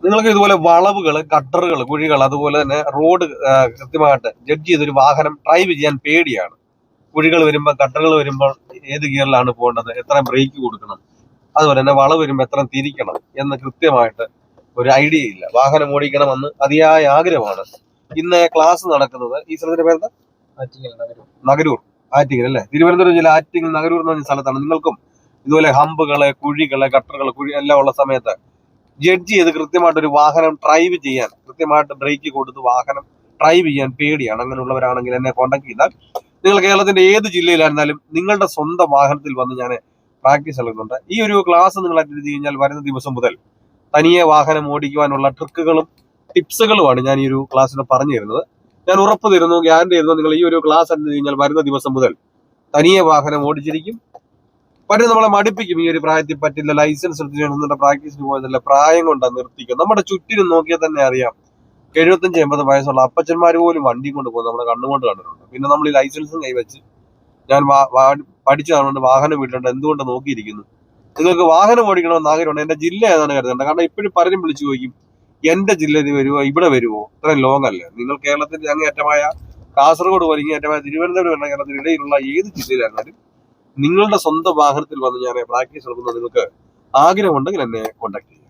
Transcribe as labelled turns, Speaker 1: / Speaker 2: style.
Speaker 1: നിങ്ങൾക്ക് ഇതുപോലെ വളവുകൾ, കട്ടറുകൾ, കുഴികൾ, അതുപോലെ തന്നെ റോഡ് കൃത്യമായിട്ട് ജഡ്ജ് ചെയ്തൊരു വാഹനം ഡ്രൈവ് ചെയ്യാൻ പേടിയാണ്. കുഴികൾ വരുമ്പോൾ, കട്ടറുകൾ വരുമ്പോൾ ഏത് ഗിയറിലാണ് പോകേണ്ടത്, എത്ര ബ്രേക്ക് കൊടുക്കണം, അതുപോലെ തന്നെ വളവ് വരുമ്പോൾ എത്ര തിരിക്കണം എന്ന് കൃത്യമായിട്ട് ഒരു ഐഡിയ ഇല്ല. വാഹനം ഓടിക്കണമെന്ന് അതിയായ ആഗ്രഹമാണ്. ഇന്ന് ക്ലാസ് നടക്കുന്നത് ഈ സ്ഥലത്തിന്റെ പേര് നഗരൂർ, ആറ്റിങ്ങൽ അല്ലേ, തിരുവനന്തപുരം ജില്ല ആറ്റിങ്ങൽ നഗരൂർ എന്ന് പറഞ്ഞ സ്ഥലത്താണ്. നിങ്ങൾക്കും ഇതുപോലെ ഹമ്പുകള്, കുഴികള്, കട്ടറുകള്, കുഴി എല്ലാം ഉള്ള സമയത്ത് ജഡ്ജ് ചെയ്ത് കൃത്യമായിട്ട് ഒരു വാഹനം ഡ്രൈവ് ചെയ്യാൻ, കൃത്യമായിട്ട് ബ്രേക്ക് കൊടുത്ത് വാഹനം ഡ്രൈവ് ചെയ്യാൻ പേടിയാണ്. അങ്ങനെയുള്ളവരാണെങ്കിൽ എന്നെ കോൺടാക്ട് ചെയ്താൽ നിങ്ങൾ കേരളത്തിന്റെ ഏത് ജില്ലയിലായിരുന്നാലും നിങ്ങളുടെ സ്വന്തം വാഹനത്തിൽ വന്ന് ഞാൻ പ്രാക്ടീസ് നൽകുന്നുണ്ട്. ഈ ഒരു ക്ലാസ് നിങ്ങൾ അറ്റൻഡ് ചെയ്ത് കഴിഞ്ഞാൽ വരുന്ന ദിവസം മുതൽ തനിയെ വാഹനം ഓടിക്കുവാനുള്ള ട്രിക്കുകളും ടിപ്സുകളുമാണ് ഞാൻ ഈ ഒരു ക്ലാസ്സിന് പറഞ്ഞു തരുന്നത്. ഞാൻ ഉറപ്പ് തരുന്നു, ഗ്യാരണ്ടി തരുന്നു, നിങ്ങൾ ഈ ഒരു ക്ലാസ് അറ്റൻഡ് ചെയ്ത് കഴിഞ്ഞാൽ വരുന്ന ദിവസം മുതൽ തനിയെ വാഹനം ഓടിച്ചിരിക്കും. പലരും നമ്മളെ മടുപ്പിക്കും, ഈ ഒരു പ്രായത്തിൽ പറ്റില്ല, ലൈസൻസ് എടുത്തിട്ട് പ്രാക്ടീസിന് പോയതല്ല, പ്രായം കൊണ്ടാ നിർത്തിക്കും. നമ്മുടെ ചുറ്റിനും നോക്കിയാൽ തന്നെ അറിയാം, 75-80 വയസ്സുള്ള അപ്പച്ചന്മാർ പോലും വണ്ടി കൊണ്ട് പോകുന്നത് നമ്മുടെ കണ്ണുകൊണ്ട് കണ്ടിട്ടുണ്ട്. പിന്നെ നമ്മൾ ഈ ലൈസൻസും കൈവച്ച് ഞാൻ പഠിച്ചതുകൊണ്ട് വാഹനം വിട്ടിട്ടുണ്ട് എന്തുകൊണ്ട് നോക്കിയിരിക്കുന്നു. നിങ്ങൾക്ക് വാഹനം ഓടിക്കണമെന്ന് ആഗ്രഹമുണ്ട്, എന്റെ ജില്ല ഏതാണ് കരുതേണ്ടത്. കാരണം ഇപ്പോഴും പലരും വിളിച്ചു ചോദിക്കും, എന്റെ ജില്ലയിൽ വരുമോ, ഇവിടെ വരുമോ, ഇത്രയും ലോങ് അല്ലേ. നിങ്ങൾ കേരളത്തിന്റെ അങ്ങേയറ്റമായ കാസർഗോഡ് പോലെ ഇങ്ങേയറ്റമായ തിരുവനന്തപുരം എന്ന കേരളത്തിന് ഇടയിലുള്ള ഏത് ജില്ലയിലായിരുന്നാലും നിങ്ങളുടെ സ്വന്തം വാഹനത്തിൽ വന്ന് ഞാൻ പ്രാക്ടീസ് എടുക്കുന്നത് നിങ്ങൾക്ക് ആഗ്രഹമുണ്ടെങ്കിൽ എന്നെ കോൺടാക്ട് ചെയ്യും.